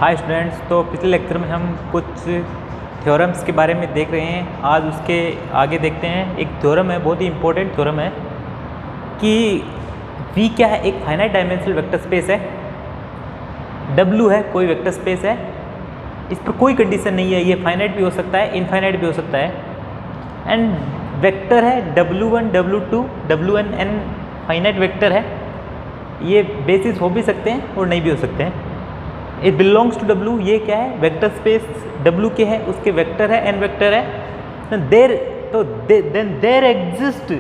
Hi students, तो पिछले lecture में हम कुछ थ्योरम्स के बारे में देख रहे हैं। आज उसके आगे देखते हैं। एक थ्योरम है, बहुत ही इंपॉर्टेंट थ्योरम है कि V क्या है, एक फाइनाइट डायमेंशनल वेक्टर स्पेस है। W है कोई वेक्टर स्पेस है, इस पर कोई कंडीशन नहीं है, ये फाइनाइट भी हो सकता है, इनफाइनाइट भी हो सकता है। एंड वेक्टर है W1 W2 Wn n finite vector है। ये बेसिस हो भी सकते हैं और नहीं भी हो सकते हैं। इट बिलोंग्स टू W, ये क्या है, वेक्टर स्पेस W के है, उसके वेक्टर है, n वेक्टर है। Then there exist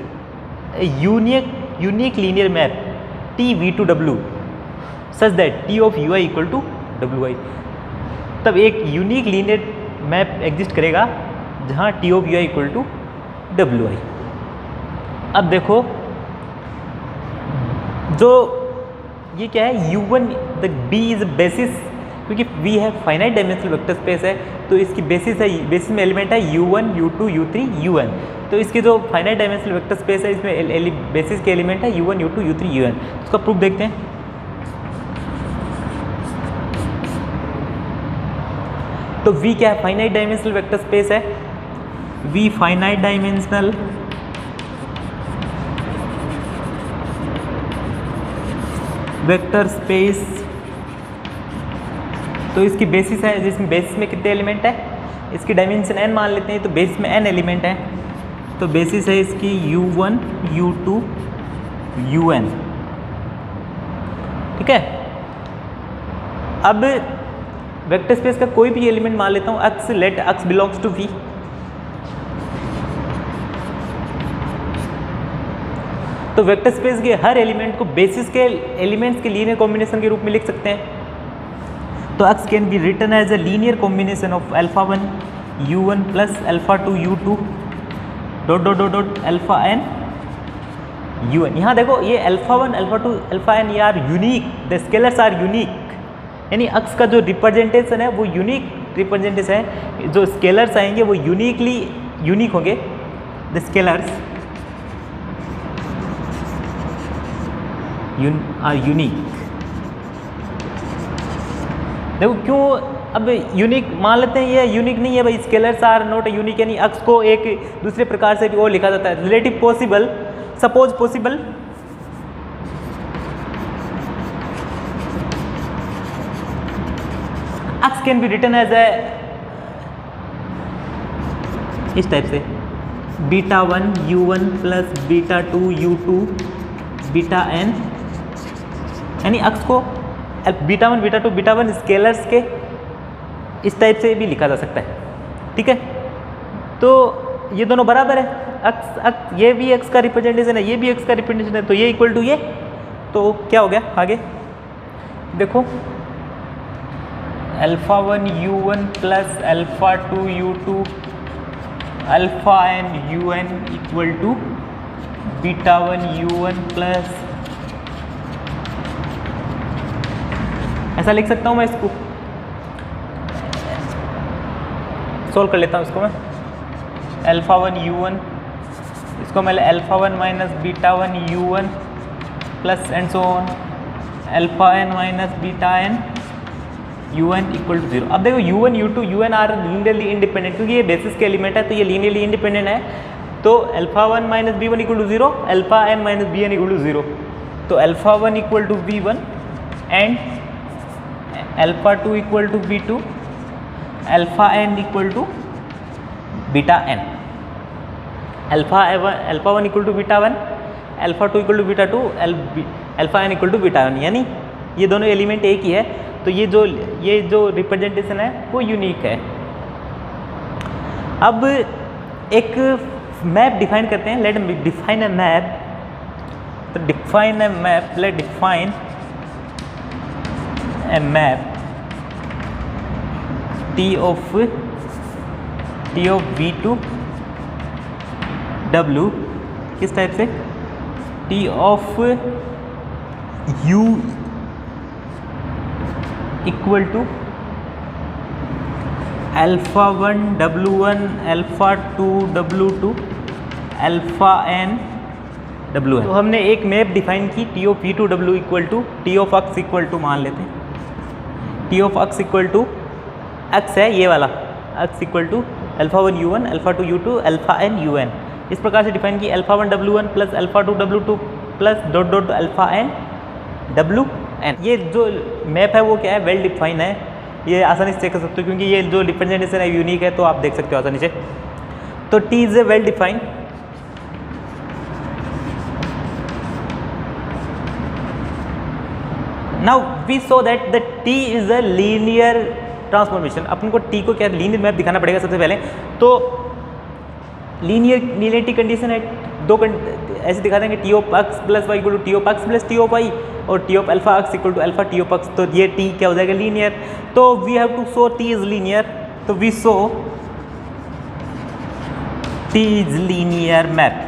unique linear map T V to W such that T of UI equal to WI। तब एक यूनिक लीनियर मैप एग्जिस्ट करेगा जहाँ T of UI equal to WI। अब देखो, जो ये क्या है, U1 the B is basis, क्योंकि V है फाइनाइट डायमेंशनल वेक्टर स्पेस है, तो इसकी बेसिस है, बेसिस में एलिमेंट है U1 U2 U3 UN। तो इसके जो फाइनाइट डायमेंशनल वेक्टर स्पेस है, इसमें बेसिस के एलिमेंट है U1 U2 U3 UN। उसका प्रूफ देखते हैं। तो V क्या है, फाइनाइट डायमेंशनल वेक्टर स्पेस है। V finite dimensional vector space, तो इसकी बेसिस है, जिसमें बेसिस में कितने एलिमेंट है, इसकी डायमेंशन n मान लेते हैं, तो बेसिस में n एलिमेंट है। तो बेसिस है इसकी U1 U2 UN, ठीक है। अब वेक्टर स्पेस का कोई भी एलिमेंट मान लेता हूँ x, let x belongs to V। तो वेक्टर स्पेस के हर एलिमेंट को बेसिस के एलिमेंट्स के लीनियर कॉम्बिनेशन के रूप में लिख सकते हैं। तो x can be written as a linear combination of α1 U1 plus α2 U2 dot dot dot dot αn UN। यहाँ देखो, ये α1 α2 αn ये are unique, the scalars are unique, यानी x का जो रिप्रेजेंटेशन है वो यूनिक रिप्रेजेंटेशन है। जो स्केलर्स आएंगे वो यूनिक होंगे, द स्केलर्स आर यूनिक। देखो क्यों, अब यूनिक मान लेते हैं, ये यूनिक नहीं है भाई, स्केलर्स आर नॉट यूनिक, यानी x को एक दूसरे प्रकार से भी और लिखा जाता है। Relative possible, suppose possible, x can be written as a इस टाइप से β1 U1 प्लस β2 U2 βn, यानी x को β1 β2 β1 स्केलर्स के इस टाइप से भी लिखा जा सकता है, ठीक है। तो ये दोनों बराबर है, x ये भी x का रिप्रेजेंटेशन है, ये भी x का रिप्रेजेंटेशन है, तो ये इक्वल टू ये, तो क्या हो गया आगे देखो, α1 U1 plus α2 U2 αn UN equal to β1 U1 plus, ऐसा लिख सकता हूँ मैं, इसको सोल्व कर लेता हूँ। इसको मैं α1 U1, इसको मैं α1 minus β1 U1 plus and so on αn minus βn UN equal to 0। अब देखो U1 U2 UN are linearly independent, क्योंकि ये बेसिस के एलिमेंट है, तो ये लीनियरली इंडिपेंडेंट है। तो α1 minus b1 equal to 0, αn minus bn equal to 0। तो α1 equal to b1 and α2 equal to b2, αn equal to βn, α1 equal to β1, α2 equal to β2, αn equal to βn, यानी ये दोनों element एक ही है। तो ये जो रिप्रेजेंटेशन है वो यूनिक है। अब एक मैप डिफाइन करते हैं, लेट डिफाइन अ मैप। तो define a map, let define a map T of V to W, किस टाइप से, T of U equal to α1 W1 α2 W2 αn W है। तो हमने एक मैप डिफाइन की T of V to W equal to T of x equal to मान लेते हैं T of X equal to X है ये वाला, X equal to alpha 1 u1 alpha 2 u2 alpha n un, इस प्रकार से डिफाइन की alpha 1 w1 plus alpha 2 w2 plus dot dot alpha n wn। ये जो मैप है वो क्या है, वेल डिफाइन है, ये आसानी से चेक कर सकते हो क्योंकि ये जो रिप्रेजेंटेशन है यूनिक है, तो आप देख सकते हो आसानी से। तो T is a well defined, now we so that the T is a linear transformation. अपन को टी को क्या लीनियर मैप दिखाना पड़ेगा सबसे पहले। तो लीनियरिटी कंडीशन है, दो ऐसे दिखा देंगे, T of x plus y equal to T of x plus T of y, और T of alpha x equal to alpha T of x. तो ये टी क्या हो जाएगा, लीनियर। तो we have to show T is linear, तो we show T is linear map.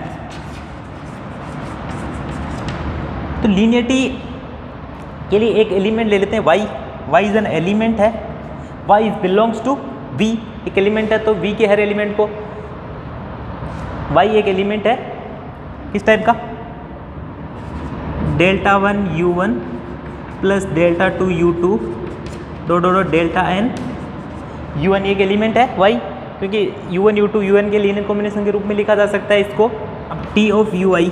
तो linearity के लिए एक एलिमेंट ले लेते हैं y, y is an element है, y is belongs to v, एक एलिमेंट है तो v के हर एलिमेंट को, y एक एलिमेंट है किस टाइप का, delta 1 u1 plus delta 2 u2 dot dot delta n un एक एलिमेंट है y, क्योंकि u1 u2 un के लीनियर कॉम्बिनेशन के रूप में लिखा जा सकता है इसको। अब t ऑफ ui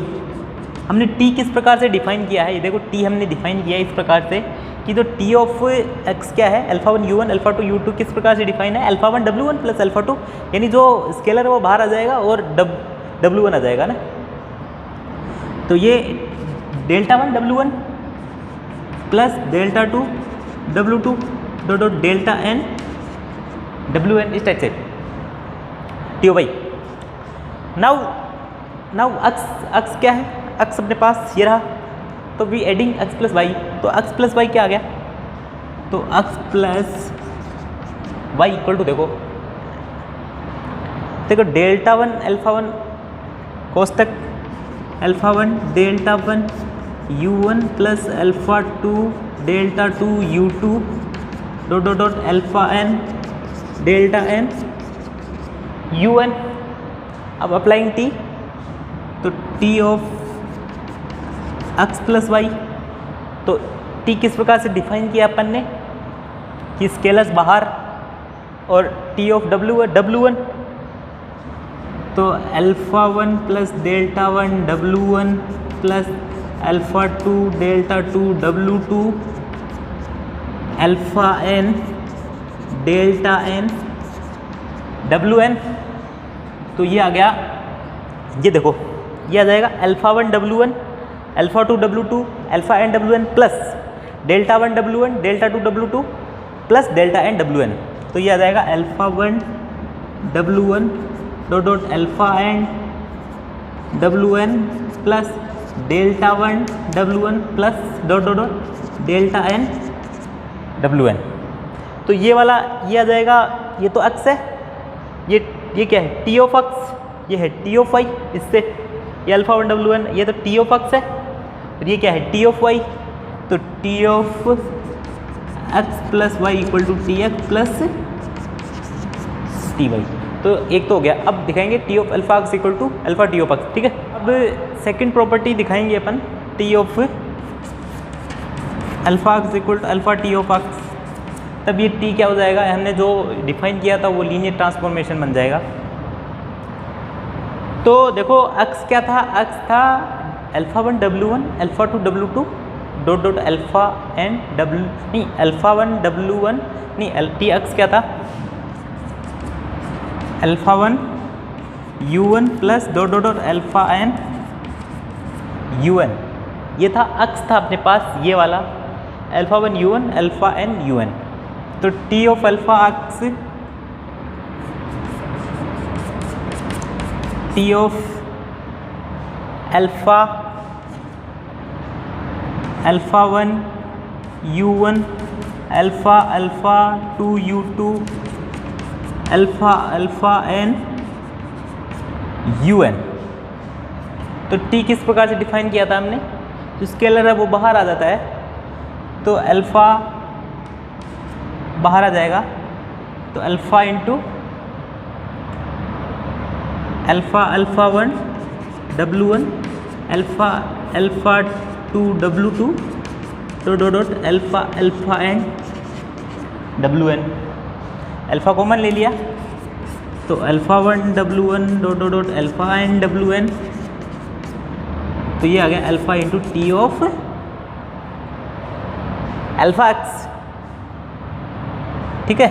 हमने t किस प्रकार से डिफाइन किया है, ये देखो t हमने डिफाइन किया है इस प्रकार से कि जो t ऑफ x क्या है, अल्फा 1 u1 अल्फा 2 u2 किस प्रकार से डिफाइन है, अल्फा 1 w1 प्लस अल्फा 2, यानी जो स्केलर है वो बाहर आ जाएगा और w1 आ जाएगा ना। तो ये delta 1 w1 plus delta 2 w2 dot dot delta n wn, इस टाइप से T of y. Now x क्या है, अक्स अपने पास ये रहा, तो we adding x plus Y, तो एक्स प्लस वाई क्या आ गया, तो x plus y equal to देखो डेल्टा 1 अल्फा 1 कोष्टक alpha 1 delta 1 u1 plus alpha 2 delta 2 u2 dot dot dot alpha n delta n un। अब अप्लाइंग टी, तो T of x plus Y, तो T किस प्रकार से डिफाइन किया अपन ने कि स्केलर्स बाहर, और टी ऑफ w1, तो alpha 1 plus delta 1 w1 plus alpha 2 delta 2 w2 alpha n delta n wn। तो ये आ गया, ये देखो ये आ जाएगा alpha 1 w1 alpha 2 w2 alpha n wn plus delta 1 w1 delta 2 w2 plus delta n wn। तो ये आ जाएगा alpha 1 w1 dot dot alpha n wn plus delta 1 w1 plus dot dot dot delta n wn। तो ये वाला ये आ जाएगा, ये तो एक्स है, ये क्या है, टी ऑफ एक्स, ये है टी ऑफ वाई, इससे ये अल्फा 1 w1, ये तो टी ऑफ एक्स है, और ये क्या है टी ऑफ वाई, तो T of x plus y equal to T x plus T y. तो एक तो हो गया। अब दिखाएंगे T of alpha x equal to alpha T of x, ठीक है। अब सेकंड प्रॉपर्टी दिखाएंगे अपन, T of alpha x equal to alpha T of x. तब ये टी क्या हो जाएगा, हमने जो डिफाइन किया था वो लीनियर ट्रांसफॉर्मेशन बन जाएगा। तो देखो एक्स क्या था, एक्स था alpha 1 w1 alpha 2 w2 dot dot alpha n w, नहीं अल्फा 1 w1 नहीं, टी एक्स क्या था, alpha 1 u1 plus dot dot dot alpha n un। ये था एक्स था अपने पास, ये वाला alpha 1 u1 alpha n un। तो T of alpha x, T of alpha 1 u1 alpha 2 u2 alpha n un। तो टी किस प्रकार से डिफाइन किया था हमने, जो स्केलर है वो बाहर आ जाता है, तो अल्फा बाहर आ जाएगा, तो alpha into alpha 1 w1 alpha 2 w2 dot dot alpha n W n, alpha common ले लिया तो alpha 1 W1 dot dot dot alpha n W n, तो ये आ गया alpha into T of alpha x। ठीक है,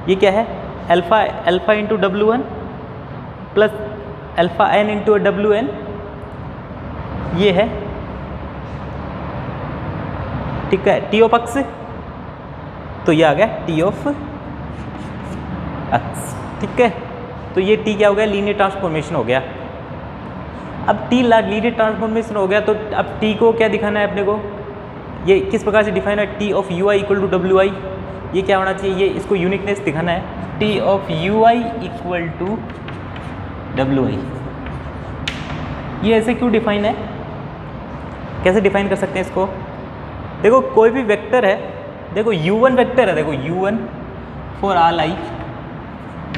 ये क्या है alpha into W1 plus alpha n into WN, ये है ठीक है टी ऑफ x, तो ये आ गया टी ऑफ x। ठीक है, तो ये टी क्या हो गया, लीनियर ट्रांसफॉर्मेशन हो गया। अब टी लीनियर ट्रांसफॉर्मेशन हो गया तो अब टी को क्या दिखाना है अपने को, ये किस प्रकार से डिफाइन है, T of you I equal to W I, ये क्या होना चाहिए, ये इसको यूनिकनेस दिखाना है, T of you I equal to W I. ये ऐसे क्यों डिफाइन है, कैसे डिफाइन कर सकते हैं इसको, देखो कोई भी वेक्टर है, देखो u1 वेक्टर है, देखो u1 for all i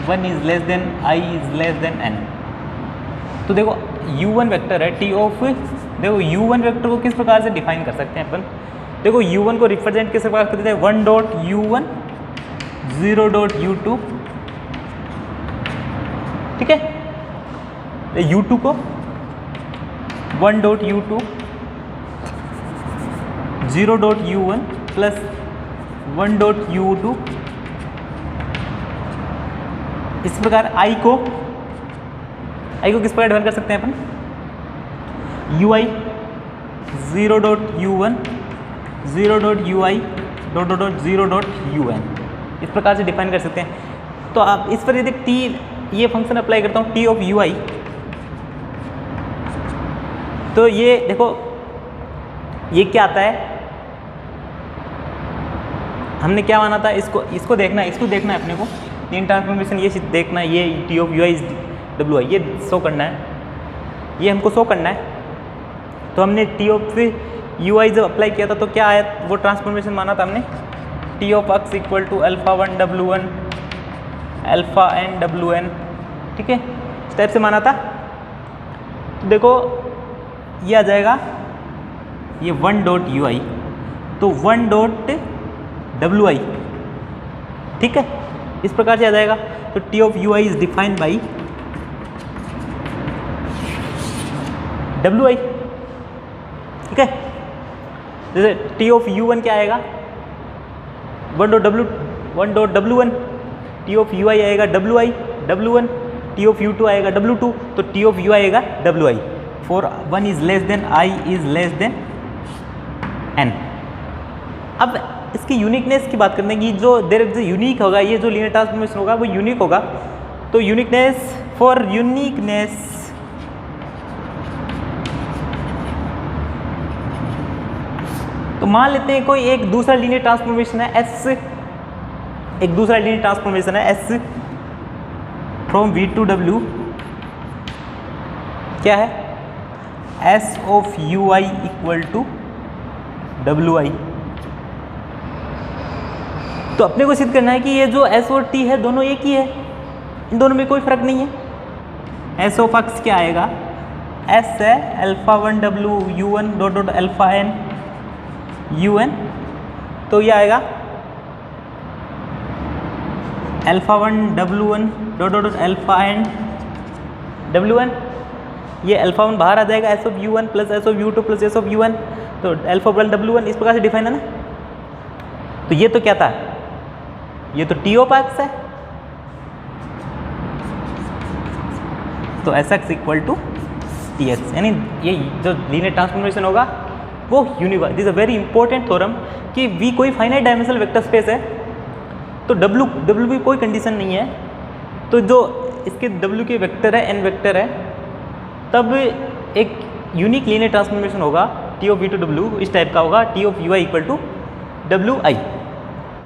1 is less than i is less than n, तो देखो u1 वेक्टर है टी ऑफ, देखो u1 वेक्टर को किस प्रकार से डिफाइन कर सकते हैं अपन, देखो u1 को रिप्रेजेंट किस प्रकार करते हैं, 1 डॉट u1 0 डॉट u2, ठीक है, u2 को 1 dot u2 0 dot u1 plus 1 dot u2, इस प्रकार i को किस प्रकार डिफाइन कर सकते हैं अपन, ui 0 dot u1 0 dot ui dot dot dot 0 dot un, इस प्रकार से डिफाइन कर सकते हैं। तो आप इस पर यदि t ये फंक्शन अप्लाई करता हूँ t ऑफ ui, तो ये देखो ये क्या आता है, हमने क्या माना था, इसको देखना है अपने को, लीनियर ट्रांसफॉर्मेशन ये देखना है, ये T of you I W I ये शो करना है, ये हमको शो करना है। तो हमने टी ऑफ यू आई जब अप्लाई किया था तो क्या आया, वो ट्रांसफॉर्मेशन माना था हमने, T of X equal to alpha 1 W1 alpha n WN, ठीक है, इस टाइप से माना था। तो देखो ये आ जाएगा, ये 1 डॉट यू आई तो 1 डॉट डब्ल्यू आई, ठीक है, इस प्रकार से आ जाएगा। तो T of you I is defined by W I, ठीक है, जैसे टी ऑफ यू वन क्या आएगा, 1 डॉट W one, T of you I आएगा W1, T of u two आएगा W2, तो टी ऑफ यू आएगा WI for 1 is less than I is less than N। अब इसकी यूनिकनेस की बात करते हैं कि जो देर जो यूनिक होगा, ये जो लीनियर ट्रांसफॉर्मेशन होगा वो यूनिक होगा। तो यूनिकनेस, फॉर यूनिकनेस तो मान लेते हैं कोई एक दूसरा लीनियर ट्रांसफॉर्मेशन है S, एक दूसरा लीनियर ट्रांसफॉर्मेशन है S from V to W, क्या है, S of UI equal to WI। तो अपने को सिद्ध करना है कि ये जो S और T है दोनों एक ही है, इन दोनों में कोई फर्क नहीं है। S ऑफ x क्या आएगा, S है alpha 1 W U1 dot dot alpha n UN, तो ये आएगा alpha 1 W1 dot dot alpha n W1, ये अल्फ़ा 1 बाहर आ जाएगा, S of U1 plus S of U2 plus S of U1, तो अल्फ़ा 1 W1 इस प्रकार से डिफाइन है ना। तो ये तो क्या था, ये तो टी ऑफ एक्स है, तो S X equal to T X, यानी ये जो लीनियर ट्रांसफॉर्मेशन होगा वो universal. This a very important theorem कि वी कोई फाइनाइट डायमेंशनल वेक्टर स्पेस है, तो डब्ल्यू की कोई कंडीशन नहीं है, तो जो इसके डब्ल्यू के वेक्टर है, एन वेक्टर है, तब एक यूनिक लीनियर ट्रांसफॉर्मेशन होगा T of V to W, इस टाइप का होगा, T of you I equal to W I.